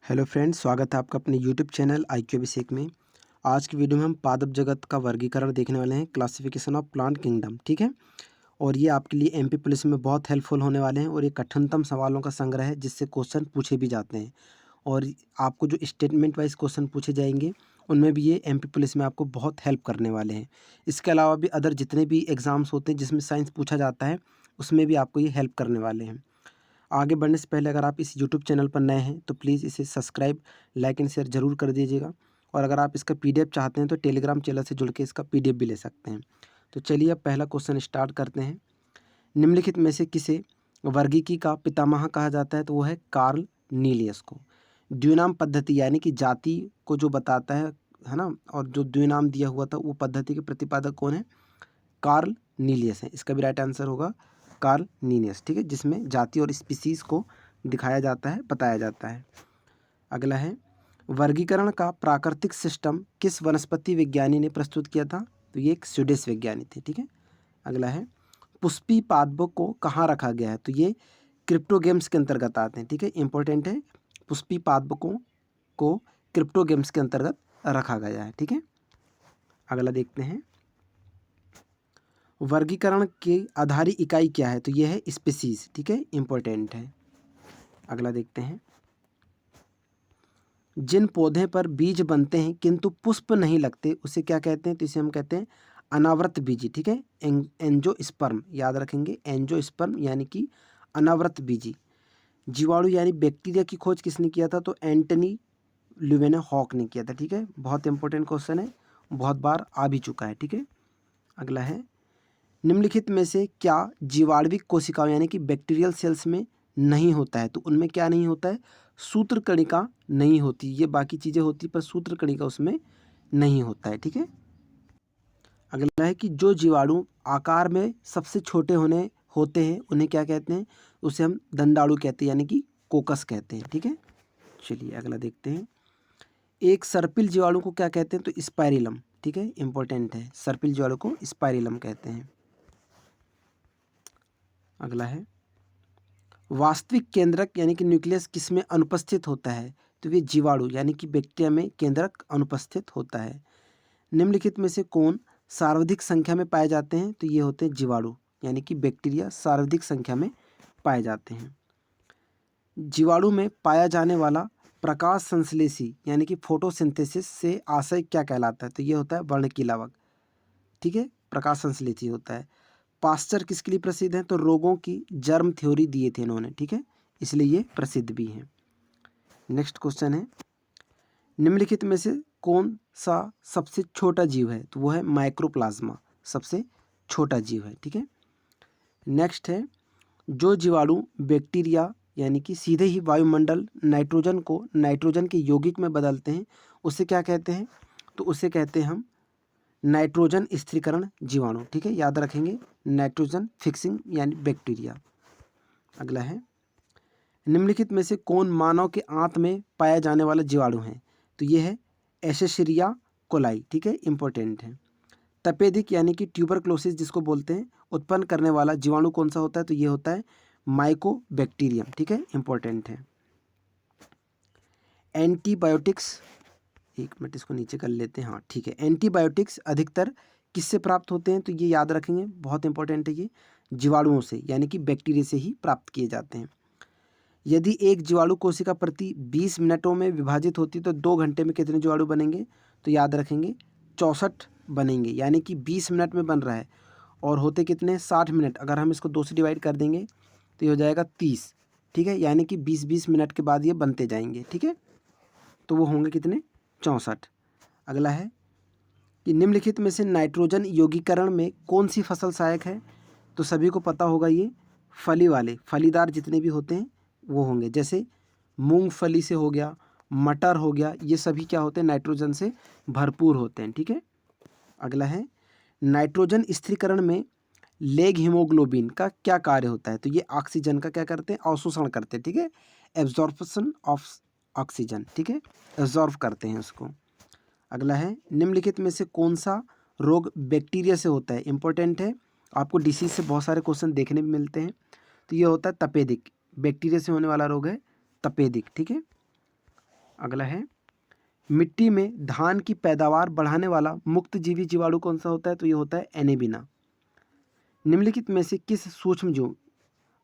Hello friends, स्वागत है आपका अपने यूट्यूब चैनल IQ अभिषेक में। आज की वीडियो में हम पादप जगत का वर्गीकरण देखने वाले हैं, क्लासिफिकेशन ऑफ प्लांट किंगडम। ठीक है। और ये आपके लिए MP पुलिस में बहुत हेल्पफुल होने वाले हैं और ये कठिनतम सवालों का संग्रह है जिससे क्वेश्चन पूछे भी जाते हैं। और आपको जो स्टेटमेंट वाइज क्वेश्चन पूछे जाएंगे उनमें भी ये MP पुलिस में आपको बहुत हेल्प करने वाले हैं। इसके अलावा भी अदर जितने भी एग्ज़ाम्स होते हैं जिसमें साइंस पूछा जाता है उसमें भी आपको ये हेल्प करने वाले हैं। आगे बढ़ने से पहले अगर आप इस यूट्यूब चैनल पर नए हैं तो प्लीज़ इसे सब्सक्राइब, लाइक एंड शेयर ज़रूर कर दीजिएगा। और अगर आप इसका PDF चाहते हैं तो टेलीग्राम चैनल से जुड़ के इसका PDF भी ले सकते हैं। तो चलिए अब पहला क्वेश्चन स्टार्ट करते हैं। निम्नलिखित में से किसे वर्गीकी का पितामह कहा जाता है? तो वो है कार्ल नीलियस को। द्विनाम पद्धति यानी कि जाति को जो बताता है ना, और जो द्विनाम दिया हुआ था वो पद्धति के प्रतिपादक कौन है? कार्ल नीलियस है। इसका भी राइट आंसर होगा कार्ल नीलियस। ठीक है, जिसमें जाति और स्पीसीज को दिखाया जाता है, बताया जाता है। अगला है, वर्गीकरण का प्राकृतिक सिस्टम किस वनस्पति विज्ञानी ने प्रस्तुत किया था? तो ये एक स्वीडिश विज्ञानी थे। ठीक है। अगला है, पुष्पी पादपों को कहाँ रखा गया है? तो ये क्रिप्टोगेम्स के अंतर्गत आते हैं। ठीक है, इंपॉर्टेंट है। पुष्पी पादपों को क्रिप्टोगेम्स के अंतर्गत रखा गया है। ठीक है। अगला देखते हैं, वर्गीकरण की आधारी इकाई क्या है? तो ये है स्पीसीज। ठीक है, इंपॉर्टेंट है। अगला देखते हैं, जिन पौधे पर बीज बनते हैं किंतु पुष्प नहीं लगते उसे क्या कहते हैं? तो इसे हम कहते हैं अनावृत बीजी। ठीक है, एंजियोस्पर्म याद रखेंगे, एंजियोस्पर्म यानी कि अनावृत बीजी। जीवाणु यानी बैक्टीरिया की खोज किसने किया था? तो एंटनी ल्यूवेनहॉक ने किया था। ठीक है, बहुत इंपॉर्टेंट क्वेश्चन है, बहुत बार आ भी चुका है। ठीक है। अगला है, निम्नलिखित में से क्या जीवाणुविक कोशिकाओं यानी कि बैक्टीरियल सेल्स में नहीं होता है? तो उनमें क्या नहीं होता है? सूत्रकणिका नहीं होती। ये बाकी चीज़ें होती पर सूत्रकणिका उसमें नहीं होता है। ठीक है। अगला है कि जो जीवाणु आकार में सबसे छोटे होते हैं उन्हें क्या कहते हैं? उसे हम दंडाणु कहते हैं यानी कि कोकस कहते हैं। ठीक है। चलिए अगला देखते हैं, एक सर्पिल जीवाणु को क्या कहते हैं? तो स्पाइरिलम। ठीक है, इंपॉर्टेंट है। सर्पिल जीवाणु को स्पाइरिलम कहते हैं। अगला है, वास्तविक केंद्रक यानी कि न्यूक्लियस किसमें अनुपस्थित होता है? तो ये जीवाणु यानी कि बैक्टीरिया में केंद्रक अनुपस्थित होता है। निम्नलिखित में से कौन सर्वाधिक संख्या में पाए जाते हैं? तो ये होते हैं जीवाणु यानी कि बैक्टीरिया सर्वाधिक संख्या में पाए जाते हैं। जीवाणु में पाया जाने वाला प्रकाश संश्लेषी यानी कि फोटोसिंथेसिस से आशय क्या कहलाता है? तो ये होता है वर्णकीलावक। ठीक है, प्रकाश संश्लेषी होता है। पास्चर किसके लिए प्रसिद्ध है? तो रोगों की जर्म थ्योरी दिए थे इन्होंने। ठीक है, इसलिए ये प्रसिद्ध भी हैं। नेक्स्ट क्वेश्चन है, निम्नलिखित में से कौन सा सबसे छोटा जीव है? तो वो है माइक्रोप्लाज्मा, सबसे छोटा जीव है। ठीक है। नेक्स्ट है, जो जीवाणु बैक्टीरिया यानी कि सीधे ही वायुमंडल नाइट्रोजन को नाइट्रोजन के यौगिक में बदलते हैं उसे क्या कहते हैं? तो उसे कहते हैं हम नाइट्रोजन स्थिरीकरण जीवाणु। ठीक है, याद रखेंगे, नाइट्रोजन फिक्सिंग यानी बैक्टीरिया। अगला है, निम्नलिखित में से कौन मानव के आंत में पाया जाने वाला जीवाणु है? तो ये है एशेरिया कोलाई। ठीक है, इंपॉर्टेंट है। तपेदिक यानी कि ट्यूबरक्लोसिस जिसको बोलते हैं, उत्पन्न करने वाला जीवाणु कौन सा होता है? तो ये होता है माइकोबैक्टीरियम। ठीक है, इंपॉर्टेंट है। एंटीबायोटिक्स, एक मिनट इसको नीचे कर लेते हैं। हाँ ठीक है, एंटीबायोटिक्स अधिकतर किससे प्राप्त होते हैं? तो ये याद रखेंगे, बहुत इंपॉर्टेंट है। ये जीवाणुओं से यानी कि बैक्टीरिया से ही प्राप्त किए जाते हैं। यदि एक जीवाणु कोशिका प्रति 20 मिनटों में विभाजित होती तो 2 घंटे में कितने जीवाणु बनेंगे? तो याद रखेंगे 64 बनेंगे, यानी कि 20 मिनट में बन रहा है और होते कितने? 60 मिनट। अगर हम इसको 2 से डिवाइड कर देंगे तो ये हो जाएगा 30। ठीक है, यानी कि 20-20 मिनट के बाद ये बनते जाएंगे। ठीक है, तो वो होंगे कितने? 64। अगला है कि निम्नलिखित में से नाइट्रोजन यौगीकरण में कौन सी फसल सहायक है? तो सभी को पता होगा, ये फली वाले फलीदार जितने भी होते हैं वो होंगे। जैसे मूंगफली से हो गया, मटर हो गया, ये सभी क्या होते हैं? नाइट्रोजन से भरपूर होते हैं। ठीक है। अगला है, नाइट्रोजन स्थिरीकरण में लेग हीमोग्लोबिन का क्या कार्य होता है? तो ये ऑक्सीजन का क्या करते हैं? अवशोषण करते हैं। ठीक है, एब्जॉर्प्शन ऑफ ऑक्सीजन। ठीक है, एब्जॉर्व करते हैं उसको। अगला है, निम्नलिखित में से कौन सा रोग बैक्टीरिया से होता है? इंपॉर्टेंट है, आपको डिसीज से बहुत सारे क्वेश्चन देखने में मिलते हैं। तो ये होता है तपेदिक, बैक्टीरिया से होने वाला रोग है तपेदिक। ठीक है। अगला है मिट्टी में धान की पैदावार बढ़ाने वाला मुक्त जीवी जीवाणु कौन सा होता है? तो ये होता है एनेबिना। निम्नलिखित में से किस सूक्ष्म जीव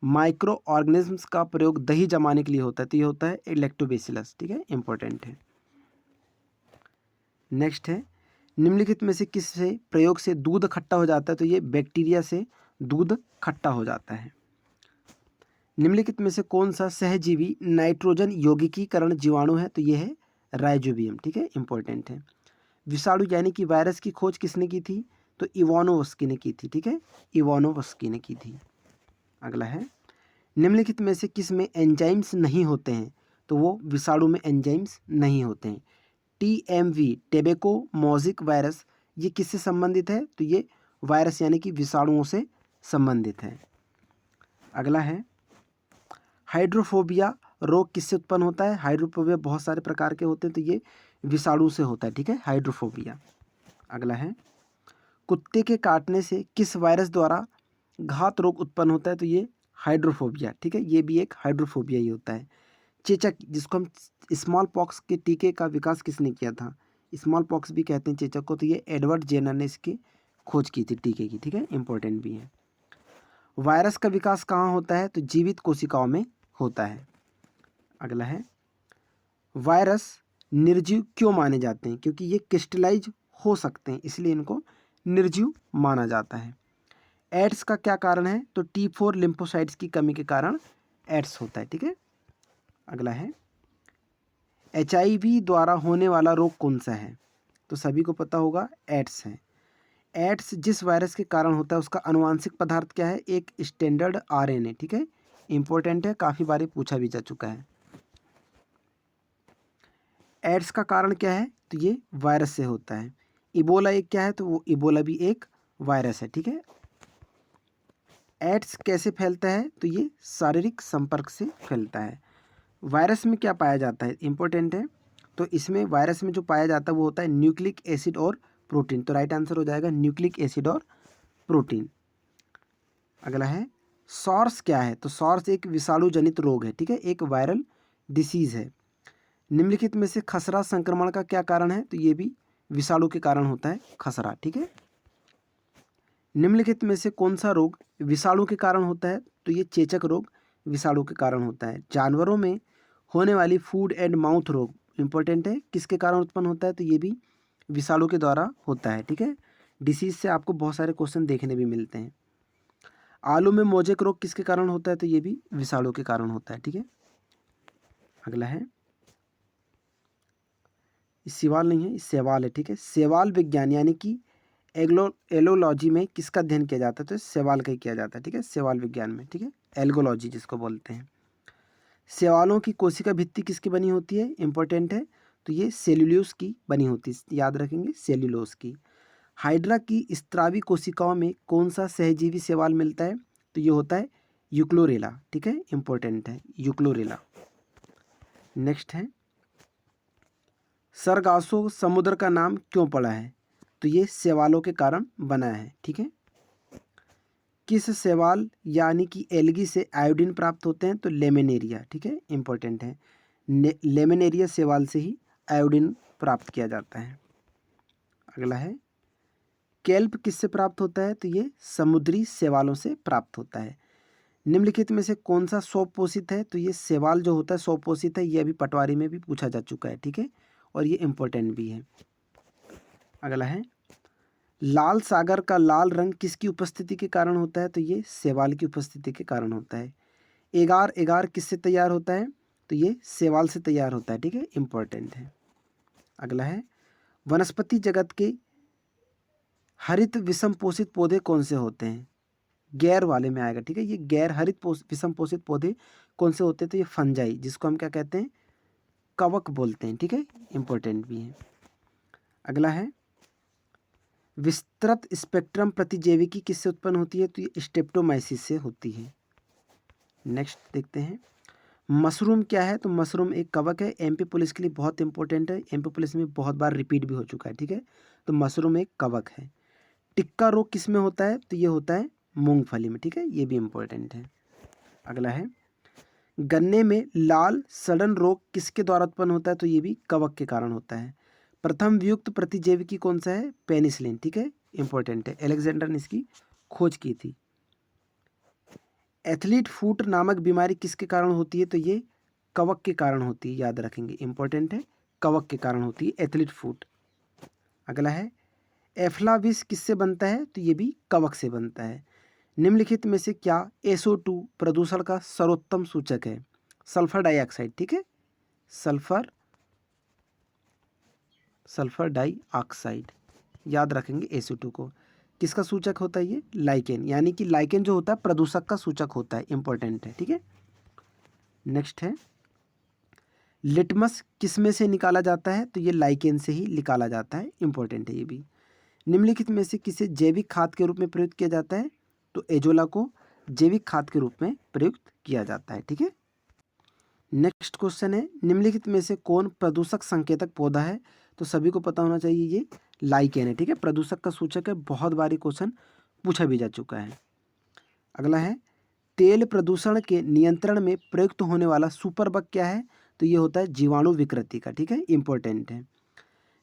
माइक्रो ऑर्गेनिज्म्स का प्रयोग दही जमाने के लिए होता है? तो ये होता है लैक्टोबैसिलस। ठीक है, इंपॉर्टेंट है। नेक्स्ट है निम्नलिखित में से किस से प्रयोग से दूध खट्टा हो जाता है? तो ये बैक्टीरिया से दूध खट्टा हो जाता है। निम्नलिखित में से कौन सा सहजीवी नाइट्रोजन यौगिकीकरण जीवाणु है? तो ये है राइजोबियम। ठीक है, इंपॉर्टेंट है। विषाणु यानी कि वायरस की खोज किसने की थी? तो इवानोवस्की ने की थी। ठीक है, इवानोवस्की ने की थी। अगला है निम्नलिखित में से किस में एंजाइम्स नहीं होते हैं? तो वो विषाणु में एंजाइम्स नहीं होते हैं। TMV टेबेको मोज़िक वायरस ये किससे संबंधित है? तो ये वायरस यानी कि विषाणुओं से संबंधित है। अगला है हाइड्रोफोबिया रोग किससे उत्पन्न होता है? हाइड्रोफोबिया बहुत सारे प्रकार के होते हैं, तो ये विषाणु से होता है। ठीक है, हाइड्रोफोबिया। अगला है कुत्ते के काटने से किस वायरस द्वारा घात रोग उत्पन्न होता है? तो ये हाइड्रोफोबिया। ठीक है, ये भी एक हाइड्रोफोबिया ही होता है। चेचक जिसको हम स्मॉल पॉक्स के टीके का विकास किसने किया था? स्मॉल पॉक्स भी कहते हैं चेचक को, तो ये एडवर्ड जेनर ने इसकी खोज की थी टीके की। ठीक है, इंपॉर्टेंट भी है। वायरस का विकास कहाँ होता है? तो जीवित कोशिकाओं में होता है। अगला है वायरस निर्जीव क्यों माने जाते हैं? क्योंकि ये क्रिस्टलाइज हो सकते हैं, इसलिए इनको निर्जीव माना जाता है। एड्स का क्या कारण है? तो T4 लिम्फोसाइट्स की कमी के कारण एड्स होता है। ठीक है, अगला है HIV द्वारा होने वाला रोग कौन सा है? तो सभी को पता होगा एड्स है। एड्स जिस वायरस के कारण होता है उसका अनुवांशिक पदार्थ क्या है? एक स्टैंडर्ड RNA। ठीक है, इंपॉर्टेंट है, काफ़ी बार पूछा भी जा चुका है। एड्स का कारण क्या है? तो ये वायरस से होता है। इबोला एक क्या है? तो वो इबोला भी एक वायरस है। ठीक है, एड्स कैसे फैलता है? तो ये शारीरिक संपर्क से फैलता है। वायरस में क्या पाया जाता है? इंपॉर्टेंट है। तो इसमें वायरस में जो पाया जाता है वो होता है न्यूक्लिक एसिड और प्रोटीन। तो राइट आंसर हो जाएगा न्यूक्लिक एसिड और प्रोटीन। अगला है सॉर्स क्या है? तो सॉर्स एक विषाणु जनित रोग है। ठीक है, एक वायरल डिसीज है। निम्नलिखित में से खसरा संक्रमण का क्या कारण है? तो ये भी विषाणु के कारण होता है खसरा। ठीक है, निम्नलिखित में से कौन सा रोग विषाणु के कारण होता है? तो ये चेचक रोग विषाणु के कारण होता है। जानवरों में होने वाली फूड एंड माउथ रोग इंपॉर्टेंट है, किसके कारण उत्पन्न होता है? तो ये भी विषाणु के द्वारा होता है। ठीक है, डिसीज से आपको बहुत सारे क्वेश्चन देखने भी मिलते हैं। आलू में मोजेक रोग किसके कारण होता है? तो ये भी विषाणु के कारण होता है। ठीक है, अगला है सवाल नहीं है, सवाल है। ठीक है, सवाल विज्ञान यानी कि एलोलॉजी में किसका अध्ययन किया जाता है? तो सवाल का ही किया जाता है। ठीक है, सवाल विज्ञान में। ठीक है, एल्गोलॉजी जिसको बोलते हैं। सवालों की कोशिका भित्ति किसकी बनी होती है? इंपॉर्टेंट है, तो ये सेल्यूलोज की बनी होती है, याद रखेंगे सेल्यूलोज की। हाइड्रा की स्त्रावी कोशिकाओं में कौन सा सहजीवी शैवाल मिलता है? तो ये होता है यूक्लोरेला। ठीक है, इंपॉर्टेंट है यूक्लोरेला। नेक्स्ट है सरगासो समुद्र का नाम क्यों पड़ा है? तो ये शैवालों के कारण बना है। ठीक है, किस शैवाल यानी कि एल्गी से आयोडीन प्राप्त होते हैं? तो लेमिनेरिया। ठीक है, इंपॉर्टेंट है, लेमिनेरिया शैवाल से ही आयोडीन प्राप्त किया जाता है। अगला है केल्प किससे प्राप्त होता है? तो ये समुद्री शैवालों से प्राप्त होता है। निम्नलिखित में से कौन सा स्वपोषित है? तो ये शैवाल जो होता है स्वपोषित है, ये अभी पटवारी में भी पूछा जा चुका है। ठीक है, और ये इंपॉर्टेंट भी है। अगला है लाल सागर का लाल रंग किसकी उपस्थिति के कारण होता है? तो ये शैवाल की उपस्थिति के कारण होता है। एगार एगार किससे तैयार होता है? तो ये शैवाल से तैयार होता है। ठीक है, इंपॉर्टेंट है। अगला है वनस्पति जगत के हरित विषम पोषित पौधे कौन से होते हैं? गैर वाले में आएगा। ठीक है, ये गैर हरित विषम पोषित पौधे कौन से होते हैं? तो ये फंजाई जिसको हम क्या कहते हैं? कवक बोलते हैं। ठीक है, इंपॉर्टेंट भी है। अगला है विस्तृत स्पेक्ट्रम प्रतिजैविकी किससे उत्पन्न होती है? तो ये स्ट्रेप्टोमाइसिस से होती है। नेक्स्ट देखते हैं मशरूम क्या है? तो मशरूम एक कवक है, MP पुलिस के लिए बहुत इंपॉर्टेंट है, MP पुलिस में बहुत बार रिपीट भी हो चुका है। ठीक है, तो मशरूम एक कवक है। टिक्का रोग किस में होता है? तो ये होता है मूंगफली में। ठीक है, ये भी इंपॉर्टेंट है। अगला है गन्ने में लाल सड़न रोग किसके द्वारा उत्पन्न होता है? तो ये भी कवक के कारण होता है। प्रथम वियुक्त प्रतिजैविकी कौन सा है? पेनिसिलिन, ठीक है, इंपॉर्टेंट है, अलेक्जेंडर ने इसकी खोज की थी। एथलीट फूट नामक बीमारी किसके कारण होती है? तो ये कवक के कारण होती है, याद रखेंगे, इंपॉर्टेंट है, कवक के कारण होती है एथलीट फूट। अगला है एफ्लाविस किससे बनता है? तो ये भी कवक से बनता है। निम्नलिखित में से क्या SO2 प्रदूषण का सर्वोत्तम सूचक है? सल्फर डाइऑक्साइड, ठीक है, सल्फर डाइऑक्साइड, याद रखेंगे SO2 को। किसका सूचक होता है ये? लाइकेन, यानी कि लाइकेन जो होता है प्रदूषक का सूचक होता है, इंपॉर्टेंट है, ठीक है। नेक्स्ट है लिटमस किस में से निकाला जाता है? तो ये लाइकेन से ही निकाला जाता है, इंपॉर्टेंट है ये भी। निम्नलिखित में से किसे जैविक खाद के रूप में प्रयुक्त किया जाता है? तो एजोला को जैविक खाद के रूप में प्रयुक्त किया जाता है, ठीक है। नेक्स्ट क्वेश्चन है निम्नलिखित में से कौन प्रदूषक संकेतक पौधा है? तो सभी को पता होना चाहिए ये लाइकेन है, ठीक है, प्रदूषक का सूचक है, बहुत बारी क्वेश्चन पूछा भी जा चुका है। अगला है तेल प्रदूषण के नियंत्रण में प्रयुक्त होने वाला सुपर बग क्या है? तो ये होता है जीवाणु विकृति का, ठीक है, इंपॉर्टेंट है।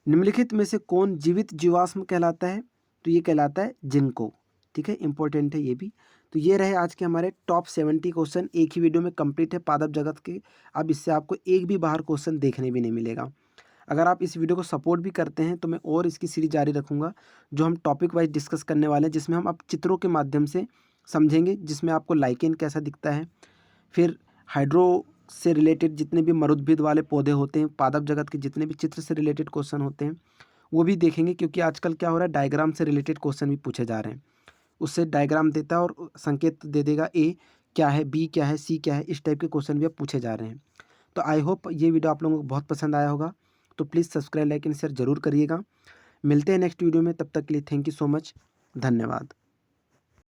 निम्नलिखित में से कौन जीवित जीवाश्म कहलाता है? तो ये कहलाता है जिंको, ठीक है, इंपॉर्टेंट है ये भी। तो ये रहे आज के हमारे टॉप 70 क्वेश्चन, एक ही वीडियो में कंप्लीट है पादप जगत के। अब इससे आपको एक भी बाहर क्वेश्चन देखने भी नहीं मिलेगा। अगर आप इस वीडियो को सपोर्ट भी करते हैं तो मैं और इसकी सीरीज जारी रखूँगा, जो हम टॉपिक वाइज डिस्कस करने वाले हैं, जिसमें हम अब चित्रों के माध्यम से समझेंगे, जिसमें आपको लाइकेन कैसा दिखता है, फिर हाइड्रो से रिलेटेड जितने भी मरुद्भिद वाले पौधे होते हैं, पादप जगत के जितने भी चित्र से रिलेटेड क्वेश्चन होते हैं वो भी देखेंगे, क्योंकि आजकल क्या हो रहा है डायग्राम से रिलेटेड क्वेश्चन भी पूछे जा रहे हैं। उससे डायग्राम देता है और संकेत दे देगा ए क्या है, बी क्या है, सी क्या है, इस टाइप के क्वेश्चन भी अब पूछे जा रहे हैं। तो आई होप ये वीडियो आप लोगों को बहुत पसंद आया होगा। तो please subscribe like and share जरूर करिएगा। मिलते हैं नेक्स्ट वीडियो में, तब तक के लिए थैंक यू सो मच, धन्यवाद।